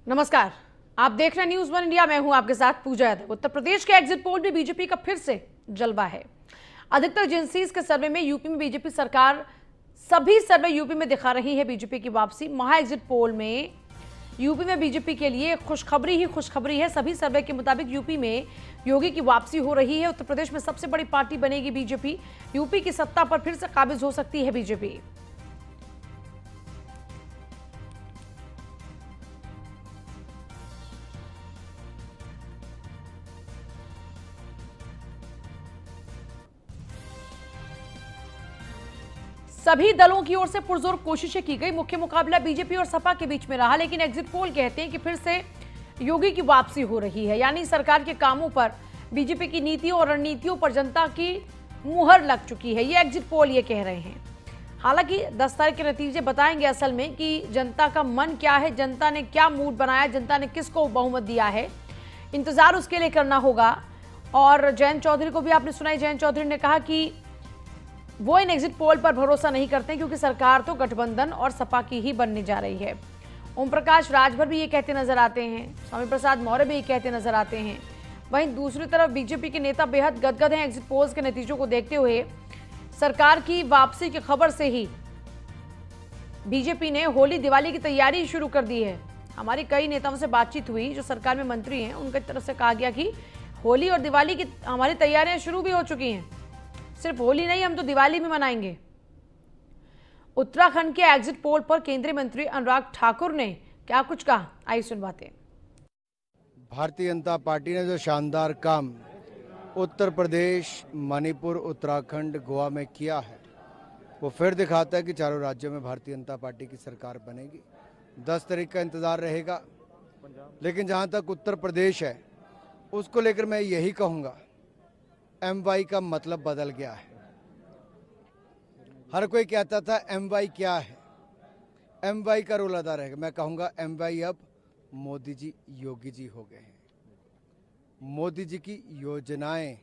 नमस्कार, आप देख रहे हैं न्यूज़ वन इंडिया। मैं हूं आपके साथ पूजा यादव। उत्तर प्रदेश के एग्जिट पोल में बीजेपी का फिर से जलवा है। अधिकतर एजेंसीज के सर्वे में यूपी में बीजेपी सरकार, सभी सर्वे यूपी में दिखा रही है बीजेपी की वापसी। महा एग्जिट पोल में यूपी में बीजेपी के लिए खुशखबरी ही खुशखबरी है। सभी सर्वे के मुताबिक यूपी में योगी की वापसी हो रही है। उत्तर प्रदेश में सबसे बड़ी पार्टी बनेगी बीजेपी। यूपी की सत्ता पर फिर से काबिज हो सकती है बीजेपी। सभी दलों की ओर से पुरजोर कोशिशें की गई। मुख्य मुकाबला बीजेपी और सपा के बीच में रहा, लेकिन एग्जिट पोल कहते हैं कि फिर से योगी की वापसी हो रही है। यानी सरकार के कामों पर, बीजेपी की नीतियों और रणनीतियों पर जनता की मुहर लग चुकी है। ये एग्जिट पोल ये कह रहे हैं। हालांकि 10 तारीख के नतीजे बताएंगे असल में कि जनता का मन क्या है, जनता ने क्या मूड बनाया, जनता ने किसको बहुमत दिया है। इंतजार उसके लिए करना होगा। और जयंत चौधरी को भी आपने सुना है। जयंत चौधरी ने कहा कि वो इन एग्जिट पोल पर भरोसा नहीं करते क्योंकि सरकार तो गठबंधन और सपा की ही बनने जा रही है। ओम प्रकाश राजभर भी ये कहते नजर आते हैं, स्वामी प्रसाद मौर्य भी ये कहते नजर आते हैं। वहीं दूसरी तरफ बीजेपी के नेता बेहद गदगद हैं एग्जिट पोल्स के नतीजों को देखते हुए। सरकार की वापसी की खबर से ही बीजेपी ने होली दिवाली की तैयारी शुरू कर दी है। हमारी कई नेताओं से बातचीत हुई जो सरकार में मंत्री हैं, उनकी तरफ से कहा गया कि होली और दिवाली की हमारी तैयारियां शुरू भी हो चुकी हैं। सिर्फ होली नहीं, हम तो दिवाली भी मनाएंगे। उत्तराखंड के एग्जिट पोल पर केंद्रीय मंत्री अनुराग ठाकुर ने क्या कुछ कहा, आइए सुनवाते हैं। भारतीय जनता पार्टी ने जो शानदार काम उत्तर प्रदेश, मणिपुर, उत्तराखंड, गोवा में किया है, वो फिर दिखाता है कि चारों राज्यों में भारतीय जनता पार्टी की सरकार बनेगी। 10 तारीख का इंतजार रहेगा। लेकिन जहां तक उत्तर प्रदेश है, उसको लेकर मैं यही कहूंगा, MY का मतलब बदल गया है। हर कोई कहता था MY क्या है, MY का रोल अदा रहेगा। मैं कहूंगा MY अब मोदी जी, योगी जी हो गए हैं। मोदी जी की योजनाएं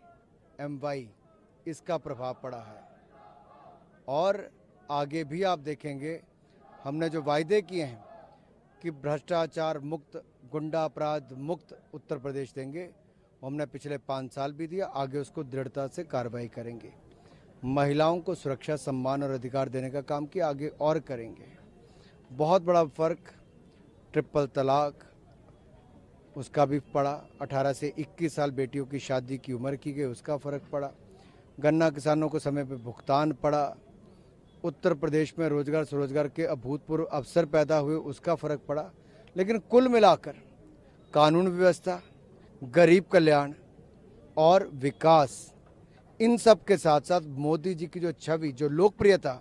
MY, इसका प्रभाव पड़ा है। और आगे भी आप देखेंगे, हमने जो वायदे किए हैं कि भ्रष्टाचार मुक्त, गुंडा अपराध मुक्त उत्तर प्रदेश देंगे, हमने पिछले 5 साल भी दिया, आगे उसको दृढ़ता से कार्रवाई करेंगे। महिलाओं को सुरक्षा, सम्मान और अधिकार देने का काम किया, आगे और करेंगे। बहुत बड़ा फर्क ट्रिपल तलाक, उसका भी पड़ा। 18 से 21 साल बेटियों की शादी की उम्र की गई, उसका फर्क पड़ा। गन्ना किसानों को समय पर भुगतान पड़ा। उत्तर प्रदेश में रोजगार स्वरोजगार के अभूतपूर्व अवसर पैदा हुए, उसका फर्क पड़ा। लेकिन कुल मिलाकर कानून व्यवस्था, गरीब कल्याण और विकास, इन सब के साथ साथ मोदी जी की जो छवि, जो लोकप्रियता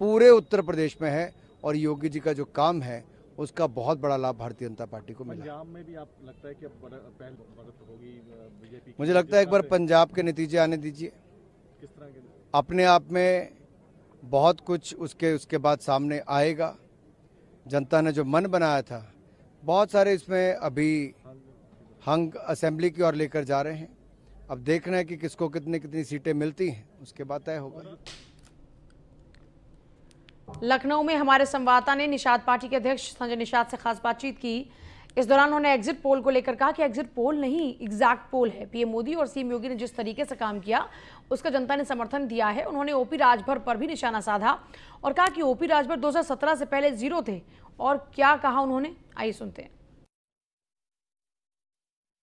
पूरे उत्तर प्रदेश में है और योगी जी का जो काम है, उसका बहुत बड़ा लाभ भारतीय जनता पार्टी को मिला। पंजाब में भी आप लगता है कि अब पहल बढ़त होगी बीजेपी की? मुझे लगता है एक बार पंजाब के नतीजे आने दीजिए। किस तरह के? अपने आप में बहुत कुछ उसके बाद सामने आएगा। जनता ने जो मन बनाया था, बहुत सारे इसमें अभी हंग असेंबली की ओर लेकर जा रहे हैं। अब देखना है कि किसको कितनी सीटें मिलती हैं, उसके बाद तय होगा। लखनऊ में हमारे संवाददाता ने निषाद पार्टी के अध्यक्ष संजय निषाद से खास बातचीत की। इस दौरान उन्होंने एग्जिट पोल को लेकर कहा कि एग्जिट पोल नहीं, एग्जैक्ट पोल है। पीएम मोदी और सीएम योगी ने जिस तरीके से काम किया, उसका जनता ने समर्थन दिया है। उन्होंने ओपी राजभर पर भी निशाना साधा और कहा कि ओपी राजभर 2017 से पहले 0 थे। और क्या कहा उन्होंने, आइए सुनते हैं।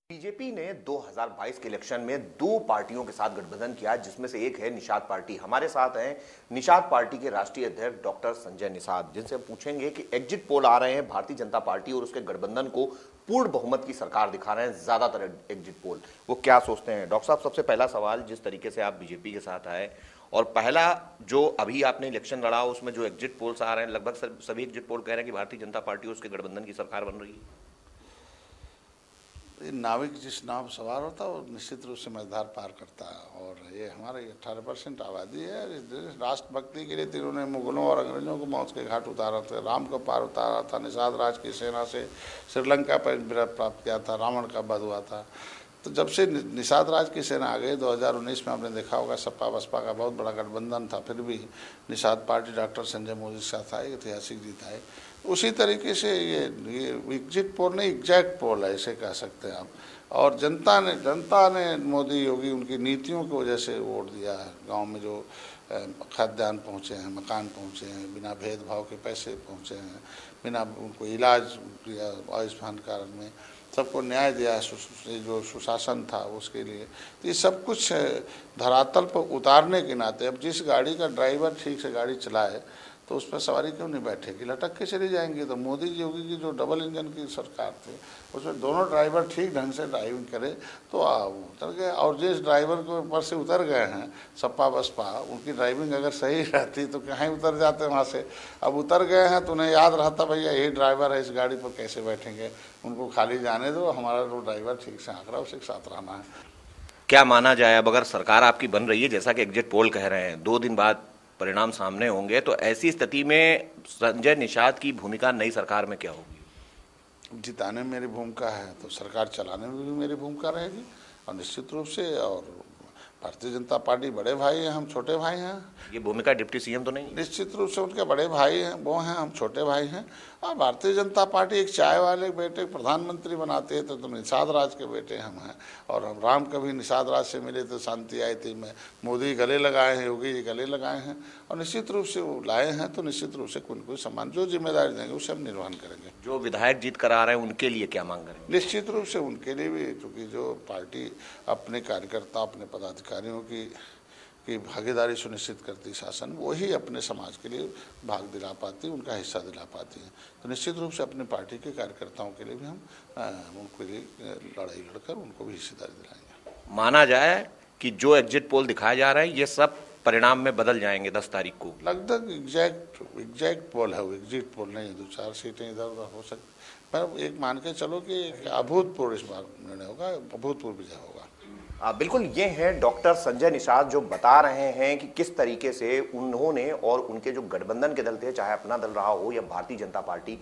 बीजेपी ने 2022 के इलेक्शन में 2 पार्टियों के साथ गठबंधन किया, जिसमें से एक है निषाद पार्टी। हमारे साथ हैं निषाद पार्टी के राष्ट्रीय अध्यक्ष डॉक्टर संजय निषाद, जिनसे पूछेंगे कि एग्जिट पोल आ रहे हैं, भारतीय जनता पार्टी और उसके गठबंधन को पूर्ण बहुमत की सरकार दिखा रहे हैं ज्यादातर एग्जिट पोल, वो क्या सोचते हैं। डॉक्टर साहब, सबसे पहला सवाल, जिस तरीके से आप बीजेपी के साथ आए और पहला जो अभी आपने इलेक्शन लड़ा, उसमें जो एग्जिट पोल्स आ रहे हैं, लगभग सभी एग्जिट पोल कह रहे हैं कि भारतीय जनता पार्टी और उसके गठबंधन की सरकार बन रही है। नाविक जिस नाव सवार होता है वो निश्चित रूप से मझधार पार करता है। और ये हमारी 18% आबादी है। राष्ट्रभक्ति के लिए इन्होंने मुगलों और अंग्रेजों को मौत के घाट उतारा था, राम को पार उतारा था, निषाद राज की सेना से श्रीलंका पर विजय प्राप्त किया था, रावण का वध हुआ था। तो जब से निषाद राज की सेना आ गई 2019 में, आपने देखा होगा सपा बसपा का बहुत बड़ा गठबंधन था, फिर भी निषाद पार्टी डॉक्टर संजय मोदी के साथ आई, ऐतिहासिक जीत आई। उसी तरीके से ये एग्जिट पोल नहीं, एग्जैक्ट पोल है, ऐसे कह सकते हैं आप। और जनता ने मोदी योगी उनकी नीतियों की वजह से वोट दिया है। गांव में जो खाद्यान्न पहुँचे हैं, मकान पहुँचे हैं, बिना भेदभाव के पैसे पहुँचे हैं, बिना उनको इलाज दिया आयुष्मान कार्ड में, सबको न्याय दिया, जो सुशासन था उसके लिए। तो ये सब कुछ धरातल पर उतारने के नाते अब जिस गाड़ी का ड्राइवर ठीक से गाड़ी चलाए तो उस पर सवारी क्यों नहीं बैठेगी, लटक के चली जाएंगी। तो मोदी योगी की जो डबल इंजन की सरकार थी उसमें दोनों ड्राइवर ठीक ढंग से ड्राइविंग करे तो उतर गए। और जिस ड्राइवर के ऊपर से उतर गए हैं सपा बसपा, उनकी ड्राइविंग अगर सही रहती तो कहीं उतर जाते वहाँ से। अब उतर गए हैं तो उन्हें याद रहता भैया यही ड्राइवर है, इस गाड़ी पर कैसे बैठेंगे, उनको खाली जाने दो, हमारा जो ड्राइवर ठीक से आंक रहा है उसी के साथ रहना है। क्या माना जाए, अब अगर सरकार आपकी बन रही है जैसा कि एग्जिट पोल कह रहे हैं 2 दिन बाद परिणाम सामने होंगे, तो ऐसी स्थिति में संजय निषाद की भूमिका नई सरकार में क्या होगी? जिताने में मेरी भूमिका है तो सरकार चलाने में भी मेरी भूमिका रहेगी और निश्चित रूप से। और भारतीय जनता पार्टी बड़े भाई हैं, हम छोटे भाई हैं। ये भूमिका डिप्टी सीएम तो नहीं? निश्चित रूप से उनके बड़े भाई हैं, वो हैं, हम छोटे भाई हैं। और भारतीय जनता पार्टी एक चाय वाले बेटे प्रधानमंत्री बनाते हैं तो निषाद राज के बेटे हम हैं। और हम राम कभी निषाद राज से मिले तो शांति आई थी। मैं मोदी गले लगाए हैं, योगी जी गले लगाए हैं और निश्चित रूप से वो लाए हैं तो निश्चित रूप से कोई सम्मान जो जिम्मेदारी देंगे उसे हम निर्वहन करेंगे। जो विधायक जीत कर आ रहे हैं उनके लिए क्या मांग करेंगे? निश्चित रूप से उनके लिए भी, क्योंकि जो पार्टी अपने कार्यकर्ता अपने पदाधिकारियों की भागीदारी सुनिश्चित करती शासन, वही अपने समाज के लिए भाग दिला पाती, उनका हिस्सा दिला पाती है। तो निश्चित रूप से अपनी पार्टी के कार्यकर्ताओं के लिए भी हम उनके लिए लड़ाई लड़कर उनको भी हिस्सेदारी दिलाएंगे। माना जाए कि जो एग्जिट पोल दिखाए जा रहे हैं ये सब परिणाम में बदल जाएंगे 10 तारीख को? लगभग एग्जैक्ट पोल है वो, एग्जिट पोल नहीं है। 2-4 सीटें इधर उधर हो सकती, पर एक मान के चलो कि अभूतपूर्व इस बार निर्णय होगा, अभूतपूर्व विजय होगा। बिल्कुल, ये हैं डॉक्टर संजय निषाद जो बता रहे हैं कि किस तरीके से उन्होंने और उनके जो गठबंधन के दल थे, चाहे अपना दल रहा हो या भारतीय जनता पार्टी,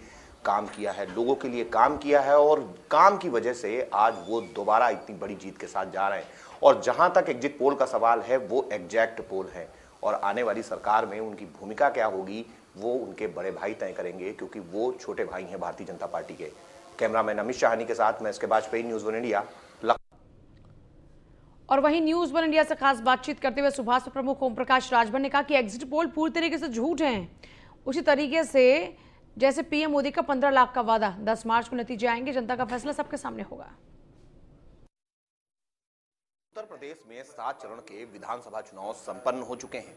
काम किया है, लोगों के लिए काम किया है और काम की वजह से आज वो दोबारा इतनी बड़ी जीत के साथ जा रहे हैं। और जहां तक एग्जिट पोल का सवाल है वो एग्जैक्ट पोल है और आने वाली सरकार में उनकी भूमिका क्या होगी वो उनके बड़े भाई तय करेंगे, क्योंकि वो छोटे भाई हैं भारतीय जनता पार्टी के। कैमरामैन अमित शाहानी के साथ मैं इसके वाजपेयी, न्यूज़ 1 इंडिया। और वहीं न्यूज़ 1 इंडिया से खास बातचीत करते हुए सुभाष प्रमुख ओम प्रकाश राजभर ने कहा कि एग्जिट पोल पूरी तरीके से झूठ हैं। उसी तरीके से जैसे पीएम मोदी का 15 लाख का वादा, 10 मार्च को नतीजे आएंगे, जनता का फैसला सबके सामने होगा। उत्तर प्रदेश में 7 चरण के विधानसभा चुनाव संपन्न हो चुके हैं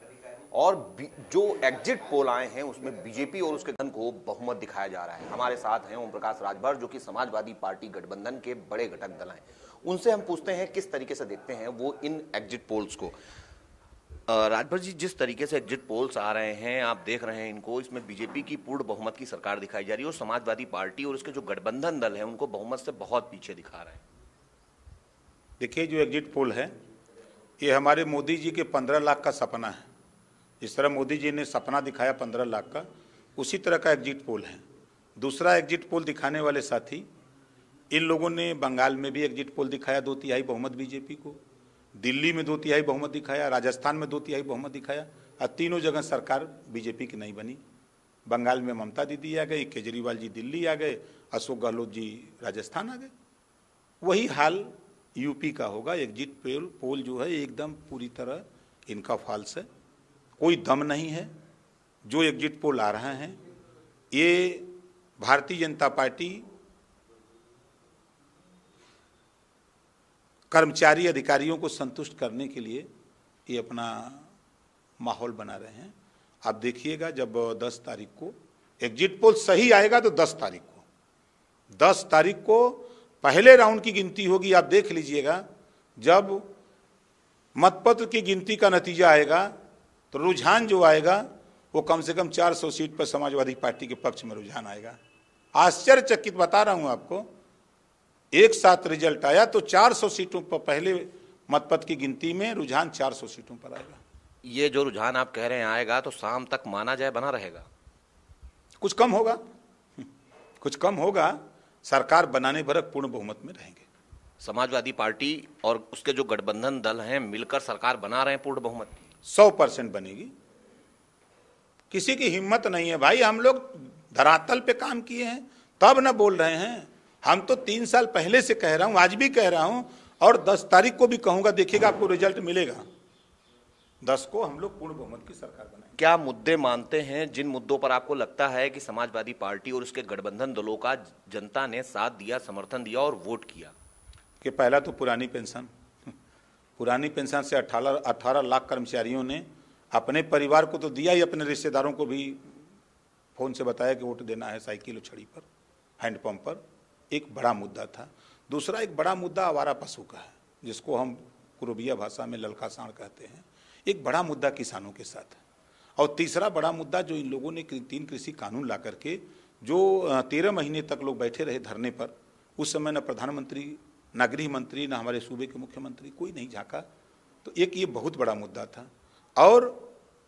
और जो एग्जिट पोल आए हैं उसमें बीजेपी और उसके धन को बहुमत दिखाया जा रहा है। हमारे साथ हैं ओम प्रकाश राजभर जो कि समाजवादी पार्टी गठबंधन के बड़े घटक दल हैं। उनसे हम पूछते हैं किस तरीके से देखते हैं वो इन एग्जिट पोल्स को। राजभर जी, जिस तरीके से एग्जिट पोल्स आ रहे हैं, आप देख रहे हैं इनको, इसमें बीजेपी की पूर्ण बहुमत की सरकार दिखाई जा रही है और समाजवादी पार्टी और उसके जो गठबंधन दल हैं उनको बहुमत से बहुत पीछे दिखा रहे हैं। देखिए, जो एग्जिट पोल है ये हमारे मोदी जी के 15 लाख का सपना है। जिस तरह मोदी जी ने सपना दिखाया 15 लाख का, उसी तरह का एग्जिट पोल है। दूसरा एग्जिट पोल दिखाने वाले साथी, इन लोगों ने बंगाल में भी एग्जिट पोल दिखाया 2/3 बहुमत बीजेपी को, दिल्ली में 2/3 बहुमत दिखाया, राजस्थान में 2/3 बहुमत दिखाया और तीनों जगह सरकार बीजेपी की नहीं बनी। बंगाल में ममता दीदी आ गई, केजरीवाल जी दिल्ली आ गए, अशोक गहलोत जी राजस्थान आ गए। वही हाल यूपी का होगा। एग्जिट पोल जो है एकदम पूरी तरह इनका फॉल्स है, कोई दम नहीं है। जो एग्जिट पोल आ रहा है ये भारतीय जनता पार्टी कर्मचारी अधिकारियों को संतुष्ट करने के लिए ये अपना माहौल बना रहे हैं। आप देखिएगा जब 10 तारीख को एग्जिट पोल सही आएगा तो 10 तारीख को पहले राउंड की गिनती होगी। आप देख लीजिएगा जब मतपत्र की गिनती का नतीजा आएगा तो रुझान जो आएगा वो कम से कम 400 सीट पर समाजवादी पार्टी के पक्ष में रुझान आएगा। आश्चर्यचकित बता रहा हूं आपको, एक साथ रिजल्ट आया तो 400 सीटों पर पहले मतपत्र की गिनती में रुझान 400 सीटों पर आएगा। ये जो रुझान आप कह रहे हैं आएगा तो शाम तक माना जाए बना रहेगा? कुछ कम होगा। सरकार बनाने भरक पूर्ण बहुमत में रहेंगे। समाजवादी पार्टी और उसके जो गठबंधन दल हैं मिलकर सरकार बना रहे हैं पूर्ण बहुमत की? 100% बनेगी। किसी की हिम्मत नहीं है भाई। हम लोग धरातल पे काम किए हैं, तब न बोल रहे हैं। हम तो 3 साल पहले से कह रहा हूं, आज भी कह रहा हूं और 10 तारीख को भी कहूंगा, देखिएगा आपको रिजल्ट मिलेगा। 10 को हम लोग पूर्ण बहुमत की सरकार बनाएंगे। क्या मुद्दे मानते हैं जिन मुद्दों पर आपको लगता है कि समाजवादी पार्टी और उसके गठबंधन दलों का जनता ने साथ दिया, समर्थन दिया और वोट किया? कि पहला तो पुरानी पेंशन से 18 लाख कर्मचारियों ने अपने परिवार को तो दिया ही, अपने रिश्तेदारों को भी फोन से बताया कि वोट देना है साइकिल और छड़ी पर, हैंडपंप पर। एक बड़ा मुद्दा था। दूसरा एक बड़ा मुद्दा आवारा पशु का है, जिसको हम कुरुबिया भाषा में ललका सांड कहते हैं। एक बड़ा मुद्दा किसानों के साथ है। और तीसरा बड़ा मुद्दा जो इन लोगों ने 3 कृषि कानून ला करके जो 13 महीने तक लोग बैठे रहे धरने पर, उस समय न प्रधानमंत्री, न गृह मंत्री, न हमारे सूबे के मुख्यमंत्री, कोई नहीं झांका। तो एक ये बहुत बड़ा मुद्दा था। और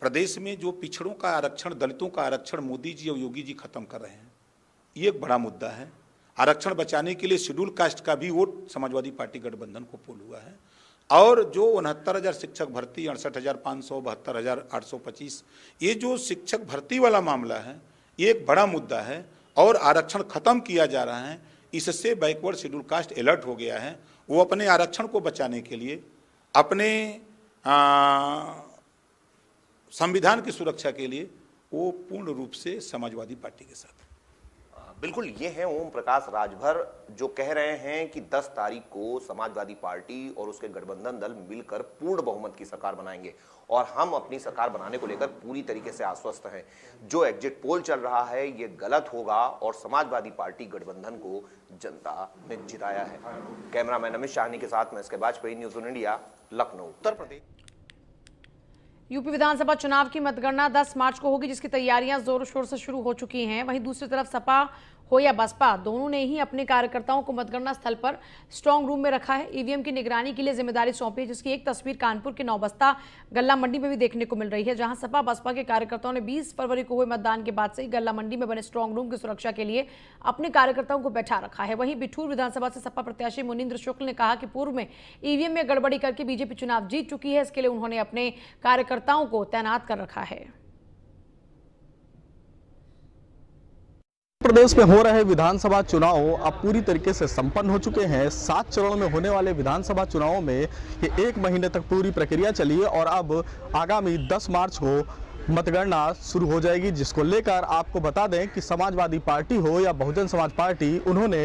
प्रदेश में जो पिछड़ों का आरक्षण, दलितों का आरक्षण मोदी जी और योगी जी खत्म कर रहे हैं, ये एक बड़ा मुद्दा है। आरक्षण बचाने के लिए शेड्यूल कास्ट का भी वोट समाजवादी पार्टी गठबंधन को पोल हुआ है। और जो 69,000 शिक्षक भर्ती, 68,500, 72,825, ये जो शिक्षक भर्ती वाला मामला है, ये एक बड़ा मुद्दा है। और आरक्षण खत्म किया जा रहा है। इससे बैकवर्ड शेड्यूल कास्ट अलर्ट हो गया है। वो अपने आरक्षण को बचाने के लिए, अपने संविधान की सुरक्षा के लिए वो पूर्ण रूप से समाजवादी पार्टी के साथ। बिल्कुल, ये है ओम प्रकाश राजभर जो कह रहे हैं कि 10 तारीख को समाजवादी पार्टी और उसके गठबंधन दल मिलकर पूर्ण बहुमत की सरकार बनाएंगे और हम अपनी सरकार बनाने को लेकर पूरी तरीके से आश्वस्त हैं। जो एग्जिट पोल चल रहा है ये गलत होगा और समाजवादी पार्टी गठबंधन को जनता ने जिताया है। कैमरामैन अमित शाहनी के साथ मैं इसके Vajpayee, news on India, Lucknow, Uttar Pradesh. UP विधानसभा चुनाव की मतगणना 10 मार्च को होगी, जिसकी तैयारियां जोरों शोर से शुरू हो चुकी हैं। वहीं दूसरी तरफ सपा हो या बसपा, दोनों ने ही अपने कार्यकर्ताओं को मतगणना स्थल पर स्ट्रांग रूम में रखा है। ईवीएम की निगरानी के लिए जिम्मेदारी सौंपी है, जिसकी एक तस्वीर कानपुर के नौबस्ता गल्ला मंडी में भी देखने को मिल रही है, जहां सपा बसपा के कार्यकर्ताओं ने 20 फरवरी को हुए मतदान के बाद से ही गल्ला मंडी में बने स्ट्रांग रूम की सुरक्षा के लिए अपने कार्यकर्ताओं को बैठा रखा है। वहीं बिठूर विधानसभा से सपा प्रत्याशी मुनींद्र शुक्ल ने कहा कि पूर्व में ईवीएम में गड़बड़ी करके बीजेपी चुनाव जीत चुकी है, इसके लिए उन्होंने अपने कार्यकर्ताओं को तैनात कर रखा है। प्रदेश में हो रहे विधानसभा चुनाव अब पूरी तरीके से संपन्न हो चुके हैं। 7 चरणों में होने वाले विधानसभा चुनावों में ये 1 महीने तक पूरी प्रक्रिया चली है और अब आगामी 10 मार्च को मतगणना शुरू हो जाएगी, जिसको लेकर आपको बता दें कि समाजवादी पार्टी हो या बहुजन समाज पार्टी, उन्होंने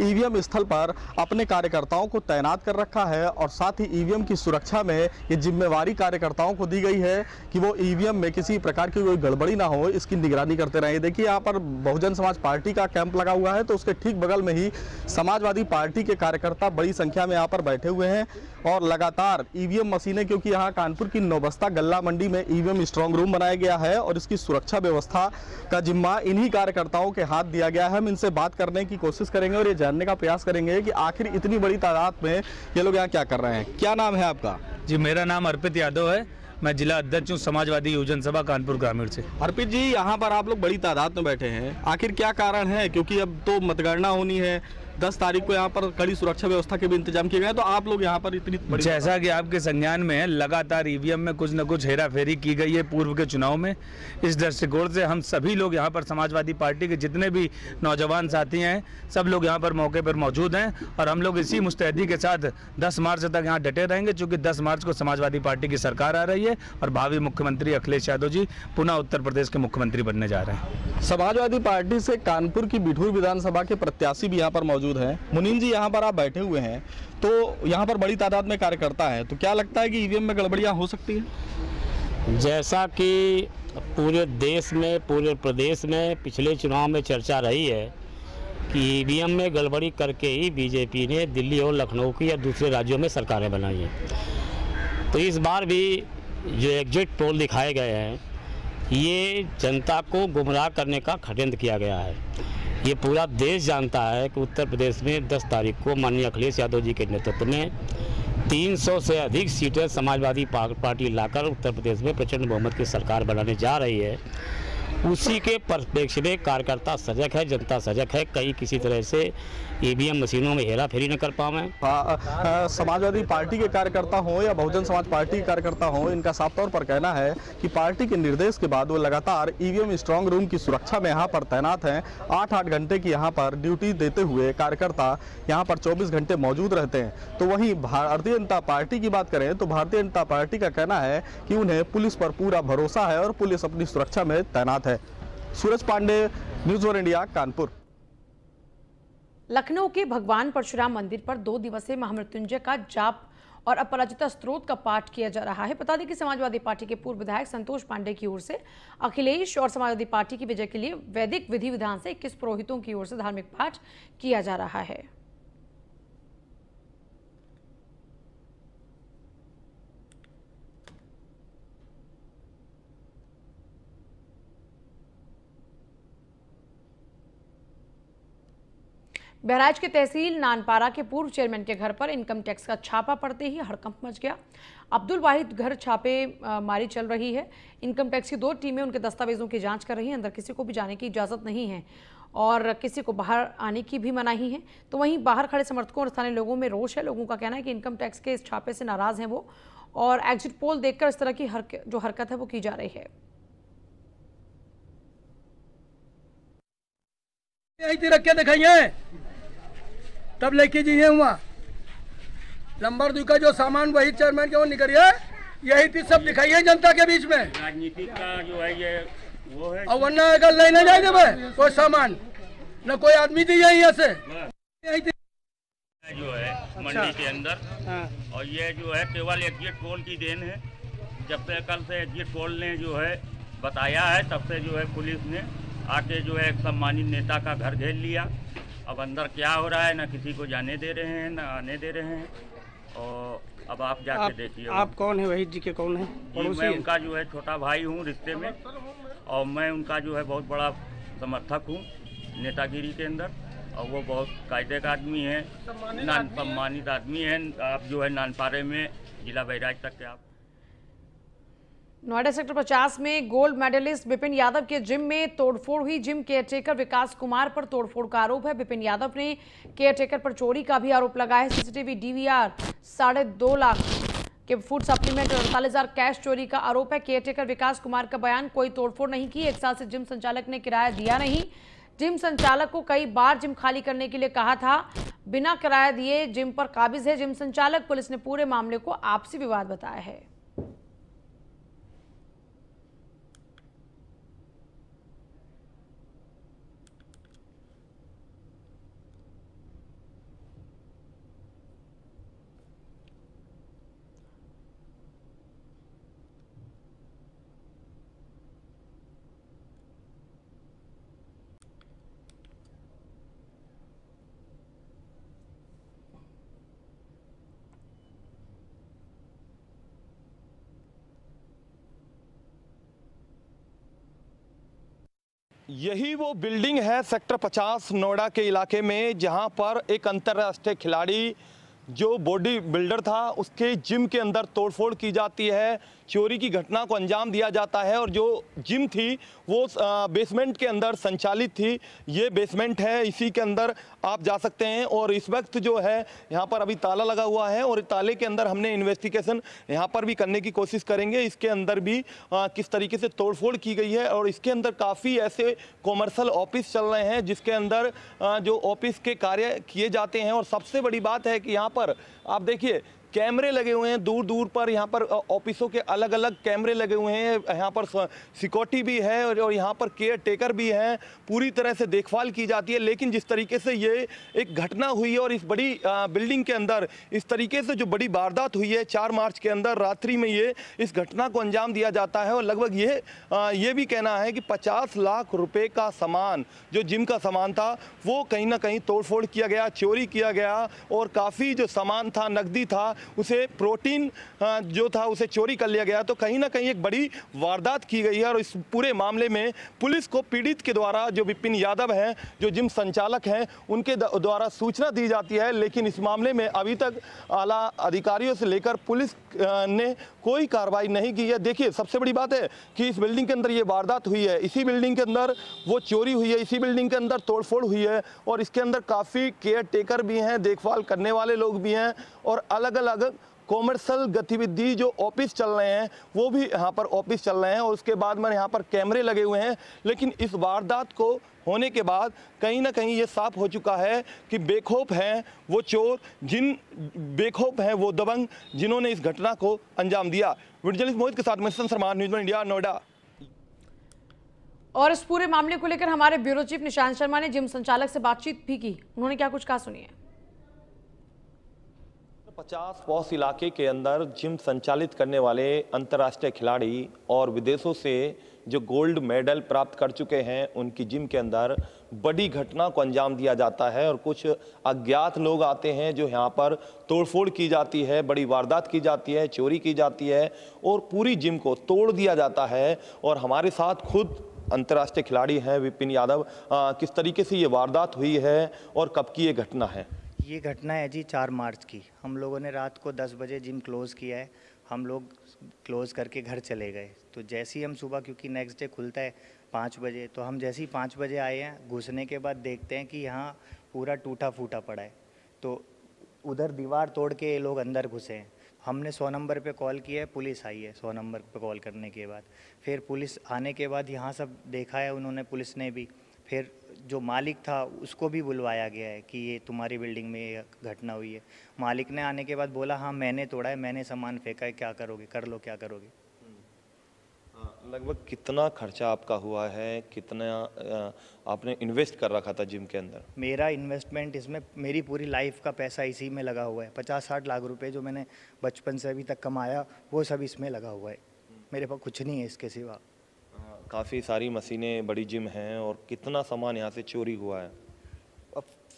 ईवीएम स्थल पर अपने कार्यकर्ताओं को तैनात कर रखा है और साथ ही ईवीएम की सुरक्षा में ये जिम्मेवारी कार्यकर्ताओं को दी गई है कि वो ईवीएम में किसी प्रकार की कोई गड़बड़ी ना हो, इसकी निगरानी करते रहे। देखिए यहाँ पर बहुजन समाज पार्टी का कैंप लगा हुआ है, तो उसके ठीक बगल में ही समाजवादी पार्टी के कार्यकर्ता बड़ी संख्या में यहाँ पर बैठे हुए हैं और लगातार ईवीएम मशीनें, क्योंकि यहाँ कानपुर की नौबस्ता गल्ला मंडी में ईवीएम स्ट्रांग रूम बनाया गया है और इसकी सुरक्षा व्यवस्था का जिम्मा इन्हीं कार्यकर्ताओं के हाथ दिया गया है। हम इनसे बात करने की कोशिश करेंगे और ये जानने का प्रयास करेंगे कि आखिर इतनी बड़ी तादाद में ये लोग यहाँ क्या कर रहे हैं। क्या नाम है आपका? जी, मेरा नाम अर्पित यादव है, मैं जिला अध्यक्ष हूँ समाजवादी युवजन सभा कानपुर ग्रामीण से। अर्पित जी, यहाँ पर आप लोग बड़ी तादाद में बैठे हैं, आखिर क्या कारण है? क्योंकि अब तो मतगणना होनी है, 10 तारीख को यहाँ पर कड़ी सुरक्षा व्यवस्था के भी इंतजाम किए गए, तो आप लोग यहाँ पर इतनी बड़ी, जैसा कि आपके संज्ञान में है, लगातार ईवीएम में कुछ न कुछ हेराफेरी की गई है पूर्व के चुनाव में। इस दृष्टिकोण से हम सभी लोग यहाँ पर समाजवादी पार्टी के जितने भी नौजवान साथी हैं, सब लोग यहाँ पर मौके पर मौजूद हैं और हम लोग इसी मुस्तैदी के साथ 10 मार्च तक यहाँ डटे रहेंगे, क्योंकि 10 मार्च को समाजवादी पार्टी की सरकार आ रही है और भावी मुख्यमंत्री अखिलेश यादव जी पुनः उत्तर प्रदेश के मुख्यमंत्री बनने जा रहे हैं। समाजवादी पार्टी से कानपुर की बिठूर विधानसभा के प्रत्याशी भी यहाँ पर मौजूद हैं। मुनींद्र जी, यहाँ पर आप बैठे हुए हैं, तो यहाँ पर बड़ी तादाद में कार्यकर्ता है, तो क्या लगता है कि ईवीएम में गड़बड़ियाँ हो सकती है? जैसा कि पूरे देश में, पूरे प्रदेश में पिछले चुनाव में चर्चा रही है कि ईवीएम में गड़बड़ी करके ही बीजेपी ने दिल्ली और लखनऊ की या दूसरे राज्यों में सरकारें बनाई हैं। तो इस बार भी जो एग्जिट पोल दिखाए गए हैं, ये जनता को गुमराह करने का षड्यंत्र किया गया है। ये पूरा देश जानता है कि उत्तर प्रदेश में 10 तारीख को माननीय अखिलेश यादव जी के नेतृत्व में 300 से अधिक सीटें समाजवादी पार्टी लाकर उत्तर प्रदेश में प्रचंड बहुमत की सरकार बनाने जा रही है उसी के परिप्रेक्ष्य में कार्यकर्ता सजग है, जनता सजग है, कहीं किसी तरह से ईवीएम मशीनों में हेरा फेरी न कर पावे। समाजवादी पार्टी के कार्यकर्ता हों या बहुजन समाज पार्टी के कार्यकर्ता हों, इनका साफ तौर पर कहना है कि पार्टी के निर्देश के बाद वो लगातार ईवीएम स्ट्रांग रूम की सुरक्षा में यहाँ पर तैनात हैं। 8-8 घंटे की यहाँ पर ड्यूटी देते हुए कार्यकर्ता यहाँ पर 24 घंटे मौजूद रहते हैं। तो वहीं भारतीय जनता पार्टी की बात करें तो भारतीय जनता पार्टी का कहना है कि उन्हें पुलिस पर पूरा भरोसा है और पुलिस अपनी सुरक्षा में तैनात है। सूरज पांडे, न्यूज़ 1 इंडिया, कानपुर। लखनऊ के भगवान परशुराम मंदिर पर 2 दिवसीय महामृत्युंजय का जाप और अपराजिता स्त्रोत का पाठ किया जा रहा है। बता दें कि समाजवादी पार्टी के पूर्व विधायक संतोष पांडे की ओर से अखिलेश और समाजवादी पार्टी की विजय के लिए वैदिक विधि विधान से 21 पुरोहितों की ओर से धार्मिक पाठ किया जा रहा है। बहराइच के तहसील नानपारा के पूर्व चेयरमैन के घर पर इनकम टैक्स का छापा पड़ते ही हड़कंप मच गया। अब्दुल वाहिद घर छापे मारी चल रही है। इनकम टैक्स की 2 टीमें उनके दस्तावेजों की जांच कर रही हैं। अंदर किसी को भी जाने की इजाजत नहीं है और किसी को बाहर आने की भी मनाही है। तो वहीं बाहर खड़े समर्थकों और स्थानीय लोगों में रोष है। लोगों का कहना है कि इनकम टैक्स के इस छापे से नाराज हैं वो और एग्जिट पोल देखकर इस तरह की जो हरकत है वो की जा रही है। रख के दिखाइए तब लेके जाइए वहाँ नंबर 2 का जो सामान वही चेयरमैन के वो निकलिए, यही चीज सब दिखाइए जनता के बीच में। राजनीति का जो है ये वो है, और वरना अगर ले ना जाए भाई कोई सामान न कोई आदमी दिए यहाँ से जो है मंडी के अंदर। और ये जो है केवल एग्जिट पोल की देन है। जब से कल से एग्जिट पोल ने जो है बताया है तब से जो है पुलिस ने आके जो है एक सम्मानित नेता का घर घेर लिया। अब अंदर क्या हो रहा है ना किसी को जाने दे रहे हैं ना आने दे रहे हैं। और अब आप जाके देखिए। आप कौन है? वहीद जी के कौन है? मैं उनका जो है छोटा भाई हूँ रिश्ते में और मैं उनका जो है बहुत बड़ा समर्थक हूँ नेतागिरी के अंदर। और वो बहुत कायदे का आदमी है, सम्मानित आदमी है। आप जो है नानपारे में जिला बहराइच तक के आप। नोएडा सेक्टर 50 में गोल्ड मेडलिस्ट विपिन यादव के जिम में तोड़फोड़ हुई। जिम केयरटेकर विकास कुमार पर तोड़फोड़ का आरोप है। विपिन यादव ने केयरटेकर पर चोरी का भी आरोप लगाया है। सीसीटीवी डीवीआर 2.5 लाख के फूड सप्लीमेंट और 48,000 कैश चोरी का आरोप है। केयरटेकर विकास कुमार का बयान, कोई तोड़फोड़ नहीं की, 1 साल से जिम संचालक ने किराया दिया नहीं। जिम संचालक को कई बार जिम खाली करने के लिए कहा था, बिना किराया दिए जिम पर काबिज है जिम संचालक। पुलिस ने पूरे मामले को आपसी विवाद बताया है। यही वो बिल्डिंग है सेक्टर 50 नोएडा के इलाके में, जहां पर एक अंतर्राष्ट्रीय खिलाड़ी जो बॉडी बिल्डर था उसके जिम के अंदर तोड़फोड़ की जाती है, चोरी की घटना को अंजाम दिया जाता है। और जो जिम थी वो बेसमेंट के अंदर संचालित थी। ये बेसमेंट है, इसी के अंदर आप जा सकते हैं। और इस वक्त जो है यहाँ पर अभी ताला लगा हुआ है और ताले के अंदर हमने इन्वेस्टिगेशन यहाँ पर भी करने की कोशिश करेंगे। इसके अंदर भी किस तरीके से तोड़फोड़ की गई है। और इसके अंदर काफ़ी ऐसे कॉमर्शियल ऑफिस चल रहे हैं जिसके अंदर जो ऑफिस के कार्य किए जाते हैं। और सबसे बड़ी बात है कि यहाँ पर आप देखिए कैमरे लगे हुए हैं दूर दूर पर। यहाँ पर ऑफिसों के अलग अलग कैमरे लगे हुए हैं। यहाँ पर सिक्योरिटी भी है और यहाँ पर केयर टेकर भी हैं। पूरी तरह से देखभाल की जाती है। लेकिन जिस तरीके से ये एक घटना हुई है और इस बड़ी बिल्डिंग के अंदर इस तरीके से जो बड़ी वारदात हुई है 4 मार्च के अंदर रात्रि में ये इस घटना को अंजाम दिया जाता है। और लगभग ये भी कहना है कि 50 लाख रुपए का सामान जो जिम का सामान था वो कहीं ना कहीं तोड़फोड़ किया गया, चोरी किया गया। और काफ़ी जो सामान था, नकदी था, उसे प्रोटीन जो था उसे चोरी कर लिया गया। तो कहीं ना कहीं एक बड़ी वारदात की गई है और इस पूरे मामले में पुलिस को पीड़ित के द्वारा जो विपिन यादव हैं, जो जिम संचालक हैं, उनके द्वारा सूचना दी जाती है। लेकिन इस मामले में अभी तक आला अधिकारियों से लेकर पुलिस ने कोई कार्रवाई नहीं की है। देखिए, सबसे बड़ी बात है कि इस बिल्डिंग के अंदर ये वारदात हुई है, इसी बिल्डिंग के अंदर वो चोरी हुई है, इसी बिल्डिंग के अंदर तोड़फोड़ हुई है और इसके अंदर काफ़ी केयर टेकर भी हैं, देखभाल करने वाले लोग भी हैं और अलग अलग कॉमर्शियल गतिविधि जो ऑफिस चल रहे हैं वो भी यहाँ पर ऑफिस चल रहे हैं और उसके बाद में यहाँ पर कैमरे लगे हुए हैं। लेकिन इस वारदात को होने के बाद कहीं ना कहीं ये साफ हो चुका है कि बेखौफ हैं वो चोर, बेखौफ हैं वो दबंग जिन्होंने इस घटना को अंजाम दिया। वीडियो जर्नलिस्ट मोहित के साथ मैं Sharma, news one India, Noida. और इस पूरे मामले को लेकर हमारे ब्यूरो चीफ निशांत शर्मा ने जिम संचालक से बातचीत भी की। उन्होंने क्या कुछ कहा, सुनिए। 50 पॉस इलाके के अंदर जिम संचालित करने वाले अंतर्राष्ट्रीय खिलाड़ी और विदेशों से जो गोल्ड मेडल प्राप्त कर चुके हैं, उनकी जिम के अंदर बड़ी घटना को अंजाम दिया जाता है और कुछ अज्ञात लोग आते हैं जो यहाँ पर तोड़फोड़ की जाती है, बड़ी वारदात की जाती है, चोरी की जाती है और पूरी जिम को तोड़ दिया जाता है। और हमारे साथ खुद अंतर्राष्ट्रीय खिलाड़ी हैं विपिन यादव। किस तरीके से ये वारदात हुई है और कब की ये घटना है? ये घटना है जी 4 मार्च की। हम लोगों ने रात को 10 बजे जिम क्लोज़ किया है। हम लोग क्लोज़ करके घर चले गए। तो जैसे ही हम सुबह, क्योंकि नेक्स्ट डे खुलता है 5 बजे, तो हम जैसे ही 5 बजे आए हैं, घुसने के बाद देखते हैं कि यहाँ पूरा टूटा फूटा पड़ा है। तो उधर दीवार तोड़ के ये लोग अंदर घुसे हैं। हमने 100 नंबर पे कॉल किया है, पुलिस आई है। 100 नंबर पे कॉल करने के बाद फिर पुलिस आने के बाद यहाँ सब देखा है उन्होंने, पुलिस ने भी। फिर जो मालिक था उसको भी बुलवाया गया है कि ये तुम्हारी बिल्डिंग में ये घटना हुई है। मालिक ने आने के बाद बोला हाँ मैंने तोड़ा है, मैंने सामान फेंका है, क्या करोगे, कर लो, क्या करोगे। लगभग कितना खर्चा आपका हुआ है, कितना आपने इन्वेस्ट कर रखा था जिम के अंदर? मेरा इन्वेस्टमेंट इसमें, मेरी पूरी लाइफ का पैसा इसी में लगा हुआ है। 50-60 लाख रुपए जो मैंने बचपन से अभी तक कमाया वो सब इसमें लगा हुआ है। मेरे पास कुछ नहीं है इसके सिवा। काफ़ी सारी मशीनें, बड़ी जिम हैं और कितना सामान यहाँ से चोरी हुआ है?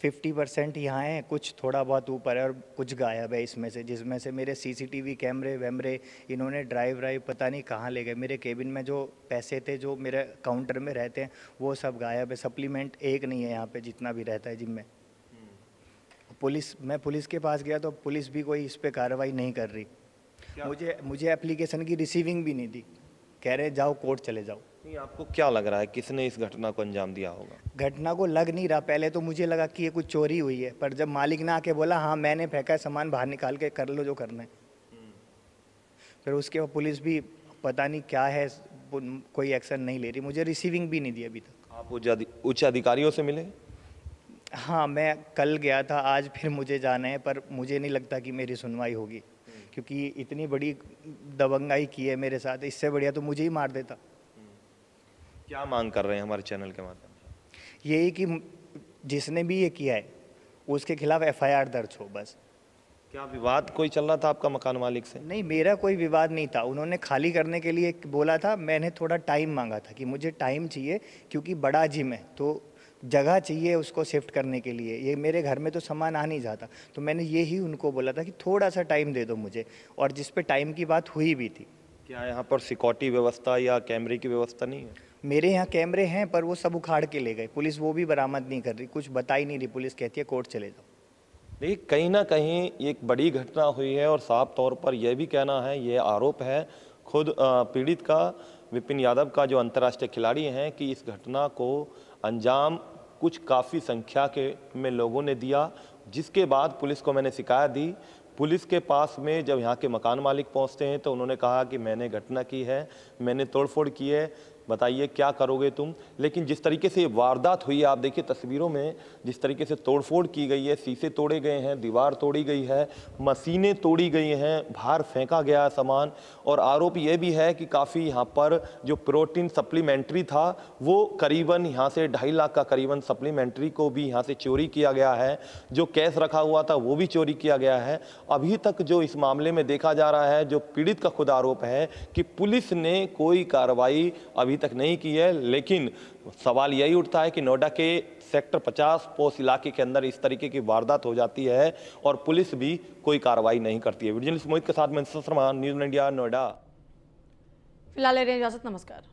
50% यहाँ है, कुछ थोड़ा बहुत ऊपर है और कुछ गायब है इसमें से, जिसमें से मेरे CCTV कैमरे वैमरे इन्होंने ड्राइव पता नहीं कहाँ ले गए। मेरे केबिन में जो पैसे थे जो मेरे काउंटर में रहते हैं वो सब गायब है। सप्लीमेंट एक नहीं है यहाँ पे जितना भी रहता है जिम में। मैं पुलिस के पास गया तो पुलिस भी कोई इस पर कार्रवाई नहीं कर रही। मुझे एप्लीकेशन की रिसीविंग भी नहीं दी, कह रहे जाओ कोर्ट चले जाओ। नहीं, आपको क्या लग रहा है किसने इस घटना को अंजाम दिया होगा? घटना को लग नहीं रहा, पहले तो मुझे लगा कि ये कुछ चोरी हुई है, पर जब मालिक ने आके बोला हाँ मैंने फेंका है सामान, बाहर निकाल के कर लो जो करना है। फिर उसके बाद पुलिस भी पता नहीं क्या है, कोई एक्शन नहीं ले रही। मुझे रिसीविंग भी नहीं दी अभी तक। आप उच्च अधिकारियों से मिले? हाँ, मैं कल गया था, आज फिर मुझे जाना है, पर मुझे नहीं लगता कि मेरी सुनवाई होगी, क्योंकि इतनी बड़ी दबंगाई की है मेरे साथ। इससे बढ़िया तो मुझे ही मार देता। क्या मांग कर रहे हैं हमारे चैनल के माध्यम से? यही कि जिसने भी ये किया है उसके खिलाफ FIR दर्ज हो बस। क्या विवाद कोई चल रहा था आपका मकान मालिक से? नहीं, मेरा कोई विवाद नहीं था। उन्होंने खाली करने के लिए बोला था, मैंने थोड़ा टाइम मांगा था कि मुझे टाइम चाहिए क्योंकि बड़ा जिम है तो जगह चाहिए उसको शिफ्ट करने के लिए। ये मेरे घर में तो सामान आ नहीं जाता, तो मैंने यही उनको बोला था कि थोड़ा सा टाइम दे दो मुझे, और जिस पे टाइम की बात हुई भी थी। क्या यहाँ पर सिक्योरिटी व्यवस्था या कैमरे की व्यवस्था नहीं है? मेरे यहाँ कैमरे हैं पर वो सब उखाड़ के ले गए। पुलिस वो भी बरामद नहीं कर रही, कुछ बता ही नहीं रही। पुलिस कहती है कोर्ट चले जाओ। देखिए, कहीं ना कहीं एक बड़ी घटना हुई है और साफ तौर पर यह भी कहना है, ये आरोप है खुद पीड़ित का, विपिन यादव का, जो अंतर्राष्ट्रीय खिलाड़ी हैं, कि इस घटना को अंजाम कुछ काफ़ी संख्या में लोगों ने दिया, जिसके बाद पुलिस को मैंने शिकायत दी। पुलिस के पास में जब यहाँ के मकान मालिक पहुँचते हैं तो उन्होंने कहा कि मैंने घटना की है, मैंने तोड़फोड़ की है, बताइए क्या करोगे तुम। लेकिन जिस तरीके से वारदात हुई है, आप देखिए तस्वीरों में जिस तरीके से तोड़फोड़ की गई है, शीशे तोड़े गए हैं, दीवार तोड़ी गई है, मशीनें तोड़ी गई हैं, बाहर फेंका गया सामान। और आरोप यह भी है कि काफ़ी यहाँ पर जो प्रोटीन सप्लीमेंट्री था वो करीबन यहाँ से 2.5 लाख का करीबन सप्लीमेंट्री को भी यहाँ से चोरी किया गया है। जो कैश रखा हुआ था वो भी चोरी किया गया है। अभी तक जो इस मामले में देखा जा रहा है, जो पीड़ित का खुद आरोप है कि पुलिस ने कोई कार्रवाई अभी अभी तक नहीं की है। लेकिन सवाल यही उठता है कि नोएडा के सेक्टर 50 पोस्ट इलाके के अंदर इस तरीके की वारदात हो जाती है और पुलिस भी कोई कार्रवाई नहीं करती है। विजिलेंस मोहित के साथ मैं शर्मा, न्यूज़ इंडिया, नोएडा। फिलहाल ले रहे हैं इजाजत, नमस्कार।